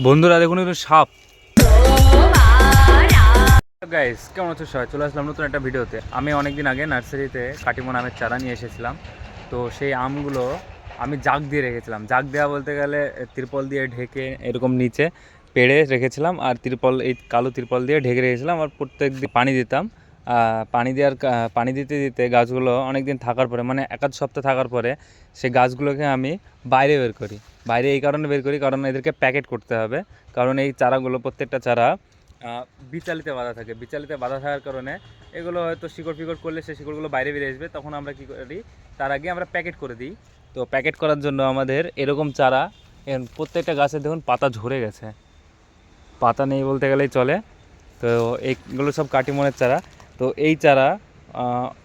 বন্ধুরা দেখুন একটু সাপ। গাইস কেমন আছো সবাই? চলে আসলাম নতুন একটা ভিডিওতে। আমি অনেকদিন আগে নার্সারিতে কাটিমন আমের চারা নিয়ে এসেছিলাম। তো সেই আমগুলো আমি জাগ দিয়ে রেখেছিলাম। জাগ দেওয়া বলতে গেলে তিরপল দিয়ে ঢেকে এরকম নিচে পেড়ে রেখেছিলাম, আর তিরপল এই কালো তিরপল দিয়ে ঢেকে রেখেছিলাম, আর প্রত্যেক দিন পানি দিতাম। পানি দিতে দিতে গাছগুলো অনেক দিন থাকার পরে, মানে এক আধ সপ্তাহ থাকার পরে, সেই গাছগুলোকে আমি বাইরে বের করি। বাইরে এই কারণে বের করি, কারণ এদেরকে প্যাকেট করতে হবে। কারণ এই চারাগুলো, প্রত্যেকটা চারা বিচালিতে বাঁধা থাকে। বিচালিতে বাঁধা থাকার কারণে এগুলো হয়তো শিকড় ফিকড় করলে সেই শিকড়গুলো বাইরে বেরিয়ে আসবে। তখন আমরা কী করি, তার আগে আমরা প্যাকেট করে দিই। তো প্যাকেট করার জন্য আমাদের এরকম চারা, প্রত্যেকটা গাছের দেখুন পাতা ঝরে গেছে, পাতা নেই বলতে গেলেই চলে। তো এইগুলো সব কাটিমনের চারা। তো এই চারা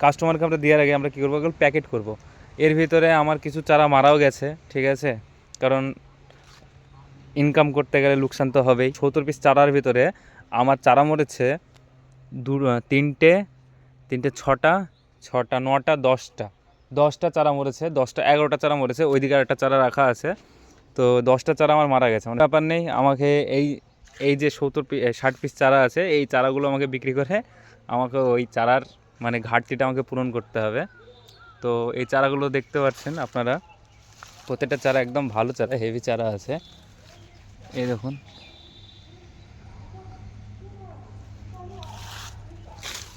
কাস্টমারকে আমরা দেওয়ার আগে আমরা কী করবো, এগুলো প্যাকেট করব। এর ভিতরে আমার কিছু চারা মারাও গেছে, ঠিক আছে, কারণ ইনকাম করতে গেলে লোকসান তো হবেই। 70 পিস চারার ভিতরে আমার চারা মরেছে তিনটে, ছটা, 9টা, 10টা চারা মরেছে। 11টা চারা মরেছে, ওইদিকে একটা চারা রাখা আছে। তো 10টা চারা আমার মারা গেছে। ব্যাপার নেই, আমাকে এই যে 60 পিস চারা আছে, এই চারাগুলো আমাকে বিক্রি করে আমাকে ওই চারার মানে ঘাটতিটা আমাকে পূরণ করতে হবে। তো এই চারাগুলো দেখতে পাচ্ছেন আপনারা, প্রত্যেকটা চারা একদম ভালো চারা, হেভি চারা আছে। এই দেখুন,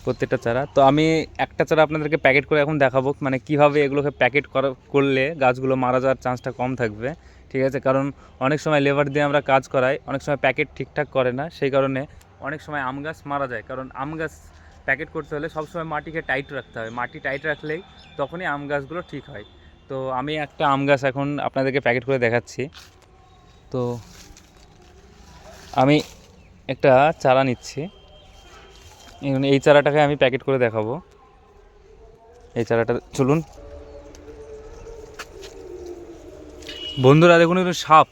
প্রত্যেকটা চারা। তো আমি একটা চারা আপনাদেরকে প্যাকেট করে এখন দেখাবো, মানে কীভাবে এগুলোকে প্যাকেট করলে গাছগুলো মারা যাওয়ার চান্সটা কম থাকবে, ঠিক আছে। কারণ অনেক সময় লেবার দিয়ে আমরা কাজ করাই, অনেক সময় প্যাকেট ঠিকঠাক করে না, সেই কারণে অনেক সময় আম গাছ মারা যায়। কারণ আম গাছ প্যাকেট করতে হলে সবসময় মাটিকে টাইট রাখতে হবে, মাটি টাইট রাখলেই তখনই আম গাছগুলো ঠিক হয়। তো আমি একটা আম গাছ এখন আপনাদেরকে প্যাকেট করে দেখাচ্ছি। তো আমি একটা চারা নিচ্ছি, এই চারাটাকে আমি প্যাকেট করে দেখাবো। এই চারাটা চলুন। বন্ধুরা দেখুন একটু সাপ,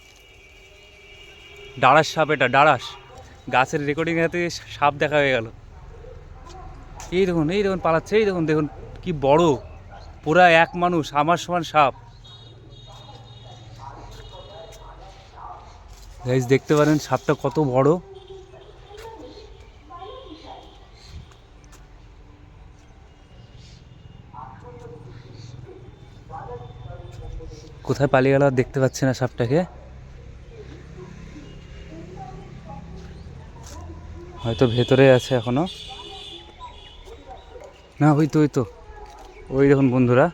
ডাড়াস সাপ, এটা ডাড়াস। গাছের রেকর্ডিং হাতে সাপ দেখা হয়ে গেল। এই দেখুন, এই দেখুন পালাচ্ছে, এই দেখুন, দেখুন কি বড়, পুরা এক মানুষ আমার সমান সাপ। গাইস দেখতে পারেন সাপটা কত বড়। কোথায় পালিয়ে গেল দেখতে পাচ্ছি না সাপটাকে, হয়তো ভেতরে আছে এখনো। না, ওই তো ওই দেখুন বন্ধুরা,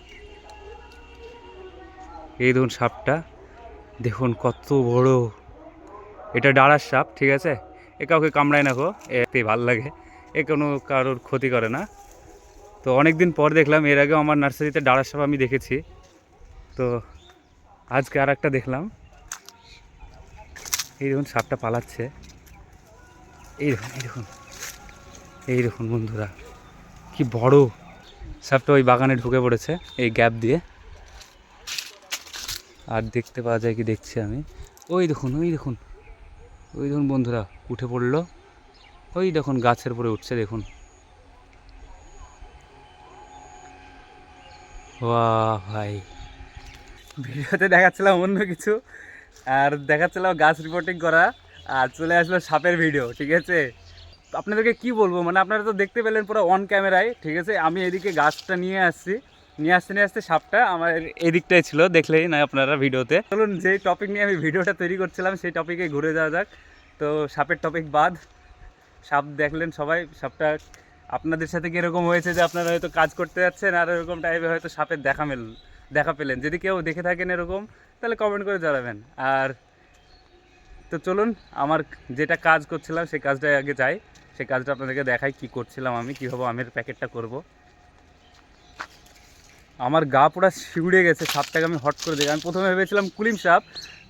এই দেখুন সাপটা, দেখুন কত বড়। এটা ডাড়ার সাপ, ঠিক আছে। এ কাউকে কামড়ায় না, এতে ভালো লাগে, এ কোনো কারোর ক্ষতি করে না। তো অনেক দিন পর দেখলাম, এর আগেও আমার নার্সারিতে ডাড়ার সাপ আমি দেখেছি। তো আজকে আর একটা দেখলাম। এই দেখুন সাপটা পালাচ্ছে, এই দেখুন, এই দেখুন, এই দেখুন বন্ধুরা কি বড় সাপটা। ওই বাগানে ঢুকে পড়েছে এই গ্যাপ দিয়ে। আর দেখতে পাওয়া যায় কি দেখছি আমি, ওই দেখুন, ওই দেখুন, ওই দেখুন বন্ধুরা উঠে পড়লো, ওই দেখুন গাছের উপরে উঠছে, দেখুন। বাহ ভাই, ভিডিওতে দেখাচ্ছিলাম অন্য কিছু, আর দেখাচ্ছিলাম গাছ রিপোর্টিং করা, আর চলে আসলো সাপের ভিডিও, ঠিক আছে। আপনাদেরকে কি বলবো, মানে আপনারা তো দেখতে পেলেন পুরো অন ক্যামেরায়, ঠিক আছে। আমি এদিকে গাছটা নিয়ে আসতে সাপটা আমার এদিকটাই ছিল, দেখলেই না আপনারা ভিডিওতে। চলুন, যেই টপিক নিয়ে আমি ভিডিওটা তৈরি করছিলাম সেই টপিকে ঘুরে যাওয়া যাক। তো সাপের টপিক বাদ, সাপ দেখলেন সবাই। সাপটা আপনাদের সাথে কীরকম হয়েছে, যে আপনারা হয়তো কাজ করতে যাচ্ছেন আর এরকম টাইপে হয়তো সাপের দেখা পেলেন। যদি কেউ দেখে থাকেন এরকম, তাহলে কমেন্ট করে জানাবেন। আর তো চলুন, আমার যেটা কাজ করছিলাম সেই কাজটাই আগে যাই, সেই কাজটা আপনাদেরকে দেখাই কি করছিলাম আমি, কীভাবে আমের প্যাকেটটা করব। আমার গা পুরো শিউড়ে গেছে, সাপটাকে আমি হট করে দেখি। আমি প্রথমে ভেবেছিলাম কুলিম সাপ,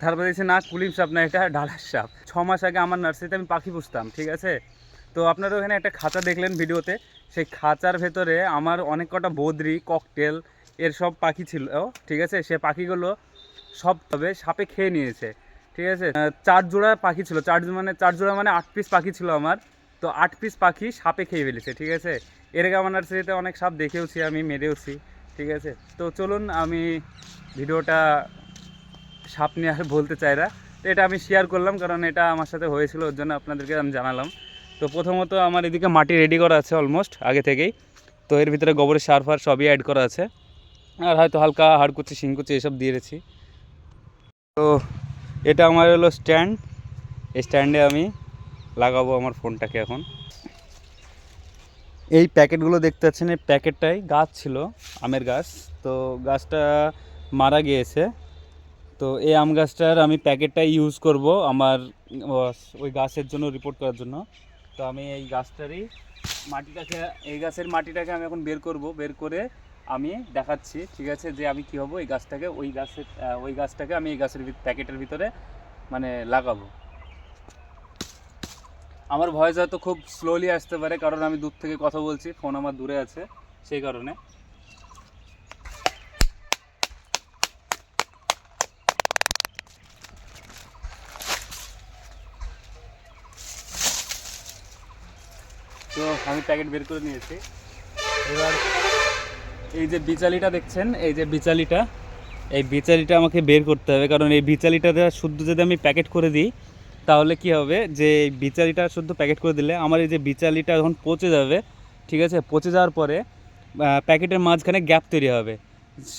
তারপরে দেখছি না, কুলিম সাপ না, এটা ডালার সাপ। 6 মাস আগে আমার নার্সারিতে আমি পাখি পুষতাম, ঠিক আছে। তো আপনারা ওখানে একটা খাঁচা দেখলেন ভিডিওতে, সেই খাঁচার ভেতরে আমার অনেক কটা বদ্রি, ককটেল, এর সব পাখি ছিল, ঠিক আছে। সে পাখিগুলো সব তবে সাপে খেয়ে নিয়েছে, ঠিক আছে। 4 জোড়া পাখি ছিল, 4 জোড়া মানে 8 পিস পাখি ছিল আমার। তো 8 পিস পাখি সাপে খেয়ে ফেলেছে, ঠিক আছে। এর আগে আমার নার্সারিতে অনেক সাপ দেখেওছি, আমি মেরেওছি, ঠিক আছে। তো চলুন, আমি ভিডিওটা সাপ নিয়ে আর বলতে চাই না, তো এটা আমি শেয়ার করলাম, কারণ এটা আমার সাথে হয়েছিল, ওর জন্য আপনাদেরকে আমি জানালাম। তো প্রথমত আমার এদিকে মাটি রেডি করা আছে অলমোস্ট আগে থেকেই। তো এর ভিতরে গোবরের সার ফার সবই অ্যাড করা আছে, আর হয়তো হালকা হাড়কুচি শিংকুচি এসব দিয়ে দিয়েছি। তো এটা আমার হলো স্ট্যান্ড, এই স্ট্যান্ডে আমি লাগাবো আমার ফোনটাকে এখন। এই প্যাকেটগুলো দেখতে পাচ্ছেন, এই প্যাকেটটাই গাছ ছিল, আমের গাছ। তো গাছটা মারা গিয়েছে, তো এই আম গাছটার আমি প্যাকেটটাই ইউজ করব আমার ওই গাছের জন্য রিপোর্ট করার জন্য। তো আমি এই গাছটারই মাটিটাকে, এই গাছের মাটিটাকে আমি এখন বের করব, বের করে আমি দেখাচ্ছি, ঠিক আছে, যে আমি কী হবো এই গাছটাকে, ওই গাছটাকে আমি এই গাছের প্যাকেটের ভিতরে মানে লাগাবো। আমার ভয়েস হয়তো খুব স্লোলি আসতে পারে, কারণ আমি দূর থেকে কথা বলছি, ফোন আমার দূরে আছে, সেই কারণে। তো আমি প্যাকেট বের করে নিয়েছি। এবার এই যে বিচালিটা দেখছেন, এই যে বিচালিটা, এই বিচালিটা আমাকে বের করতে হবে, কারণ এই বিচালিটাতে শুদ্ধ যদি আমি প্যাকেট করে দিই তাহলে কি হবে, যে এই বিচালিটা শুদ্ধ প্যাকেট করে দিলে আমার এই যে বিচালিটা যখন পচে যাবে, ঠিক আছে, পচে যাওয়ার পরে প্যাকেটের মাঝখানে গ্যাপ তৈরি হবে,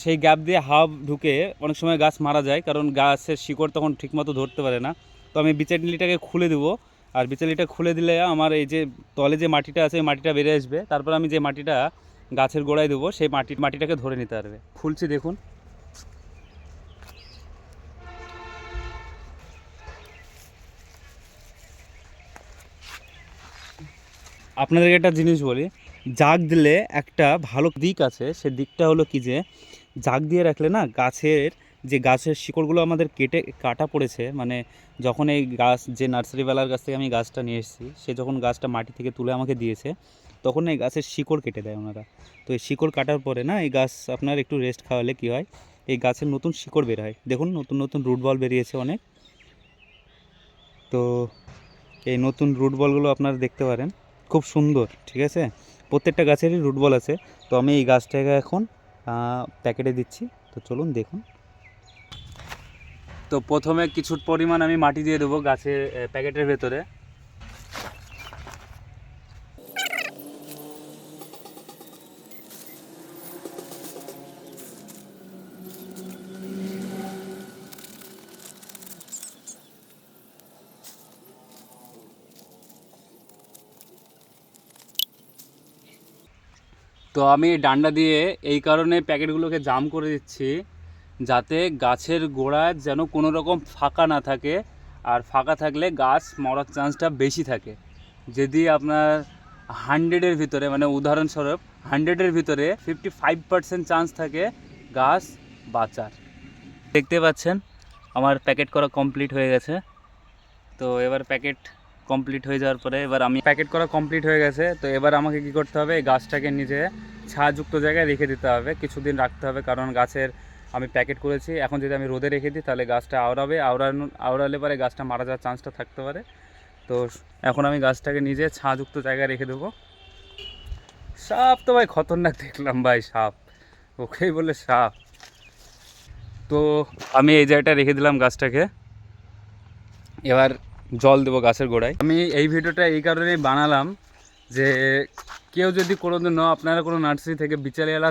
সেই গ্যাপ দিয়ে হাওয়া ঢুকে অনেক সময় গাছ মারা যায়, কারণ গাছের শিকড় তখন ঠিকমতো ধরতে পারে না। তো আমি বিচালিটাকে খুলে দেবো, আর বিচালিটা খুলে দিলে আমার এই যে তলে যে মাটিটা আছে এই মাটিটা বেরিয়ে আসবে, তারপর আমি যে মাটিটা গাছের গোড়ায় দেবো সেই মাটিটাকে ধরে নিতে পারবে। খুলছি দেখুন। আপনাদেরকে একটা জিনিস বলি, জাগ দিলে একটা ভালো দিক আছে, সে দিকটা হলো কি, যে জাগ দিয়ে রাখলে না গাছের শিকড়গুলো আমাদের কাটা পড়েছে, মানে যখন এই গাছ, যে নার্সারিওয়ালার কাছ থেকে আমি গাছটা নিয়ে এসেছি, সে যখন গাছটা মাটি থেকে তুলে আমাকে দিয়েছে, তখন এই গাছের শিকড় কেটে দেয় ওনারা। তো এই শিকড় কাটার পরে না, এই গাছ আপনার একটু রেস্ট খাওয়ালে কি হয়, এই গাছের নতুন শিকড় বের হয়। দেখুন নতুন নতুন রুট বল বেরিয়েছে অনেক। তো এই নতুন রুট বলগুলো আপনারা দেখতে পারেন, খুব সুন্দর, ঠিক আছে, প্রত্যেকটা গাছেরই রুট বল আছে। তো আমি এই গাছটাকে এখন প্যাকেটে দিচ্ছি, তো চলুন দেখুন। তো প্রথমে কিছু পরিমাণ আমি মাটি দিয়ে দেবো গাছের প্যাকেটের ভেতরে। তো আমি ডান্ডা দিয়ে এই কারণে প্যাকেটগুলোকে জাম করে দিচ্ছি, যাতে গাছের গোড়ায় যেন কোনো রকম ফাঁকা না থাকে, আর ফাঁকা থাকলে গাছ মরার চান্সটা বেশি থাকে। যদি আপনার 100-এর ভিতরে, মানে উদাহরণস্বরূপ 100-এর ভিতরে 55% চান্স থাকে গাছ বাঁচার। দেখতে পাচ্ছেন আমার প্যাকেট করা কমপ্লিট হয়ে গেছে। তো এবার প্যাকেট কমপ্লিট হয়ে যাওয়ার পরে, এবার আমি প্যাকেট করা কমপ্লিট হয়ে গেছে, তো এবার আমাকে কি করতে হবে, এই গাছটাকে নিজে ছায়াযুক্ত জায়গায় রেখে দিতে হবে, কিছুদিন রাখতে হবে, কারণ গাছের আমি প্যাকেট করেছি, এখন যদি আমি রোদে রেখে দিই তাহলে গাছটা আওড়ালে পরে গাছটা মারা যাওয়ার চান্সটা থাকতে পারে। তো এখন আমি গাছটাকে নিজে ছায়াযুক্ত জায়গায় রেখে দেবো। সাপ তো ভাই খতরনাক দেখলাম ভাই, সাপ, ওকেই বলে সাপ। তো আমি এই জায়গাটা রেখে দিলাম গাছটাকে, এবার জল দেবো গাছের গোড়ায়। আমি এই ভিডিওটা এই কারণেই বানালাম যে কেউ যদি কোনোদিনও আপনারা কোনো নার্সারি থেকে বিচারিওয়ালা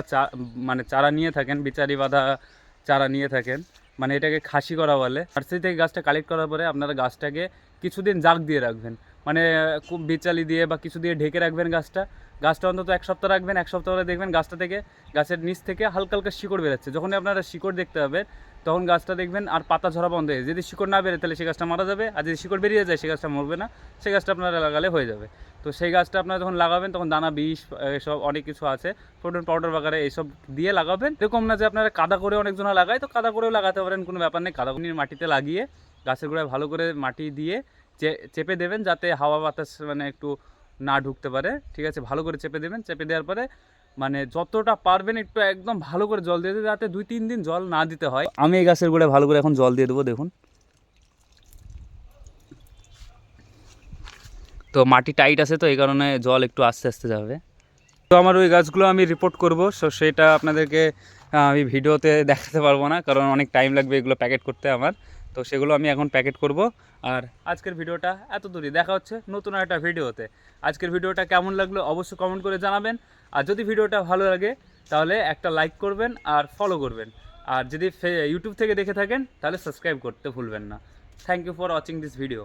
মানে চারা নিয়ে থাকেন, বিচারি বাঁধা চারা নিয়ে থাকেন, মানে এটাকে খাসি করা বলে, নার্সারি থেকে গাছটা কালেক্ট করার পরে আপনারা গাছটাকে কিছুদিন জাগ দিয়ে রাখবেন, মানে খুব বিচালি দিয়ে বা কিছু দিয়ে ঢেকে রাখবেন গাছটা অন্তত 1 সপ্তাহ রাখবেন। 1 সপ্তাহ পরে দেখবেন গাছটা থেকে, গাছের নিচ থেকে হালকা হালকা শিকড় বেরোচ্ছে। যখনই আপনারা শিকড় দেখতে পাবেন তখন গাছটা দেখবেন আর পাতা ঝরা বন্ধ হয়ে, যদি শিকড় না বেরোয় তাহলে সেই গাছটা মারা যাবে, আর যদি শিকড় বেরিয়ে যায় সেই গাছটা মরবে না, সেই গাছটা আপনারা লাগালে হয়ে যাবে। তো সেই গাছটা আপনারা যখন লাগাবেন তখন দানা, বিষ, এসব অনেক কিছু আছে, প্রোটিন পাউডার বাগারে এইসব দিয়ে লাগাবেন। এরকম না যে আপনারা কাদা করে অনেকজনা লাগায়, তো কাদা করেও লাগাতে পারেন, কোনো ব্যাপার নেই। কাদা মাটিতে লাগিয়ে গাছের গোড়ায় ভালো করে মাটি দিয়ে চেপে দেবেন, যাতে হাওয়া বাতাস মানে একটু না ঢুকতে পারে, ঠিক আছে, ভালো করে চেপে দেবেন। চেপে দেওয়ার পরে মানে যতটা পারবেন একটু একদম ভালো করে জল দিয়ে দেবেন, যাতে 2-3 দিন জল না দিতে হয়। আমি এই গাছের গোড়ায় ভালো করে এখন জল দিয়ে দেবো, দেখুন। তো মাটি টাইট আছে, তো এই কারণে জল একটু আস্তে আস্তে যাবে। তো আমার ওই গাছগুলো আমি রিপোর্ট করব, সো সেটা আপনাদেরকে আমি ভিডিওতে দেখাতে পারবো না, কারণ অনেক টাইম লাগবে এগুলো প্যাকেট করতে আমার। তো সেগুলো আমি এখন প্যাকেট করব। আর আজকের ভিডিওটা এত দূরই, দেখা হচ্ছে নতুন একটা ভিডিওতে। আজকের ভিডিওটা কেমন লাগলো অবশ্যই কমেন্ট করে জানাবেন। আর যদি ভিডিওটা ভালো লাগে তাহলে একটা লাইক করবেন আর ফলো করবেন। আর যদি ইউটিউব থেকে দেখে থাকেন তাহলে সাবস্ক্রাইব করতে ভুলবেন না। Thank you for watching this video.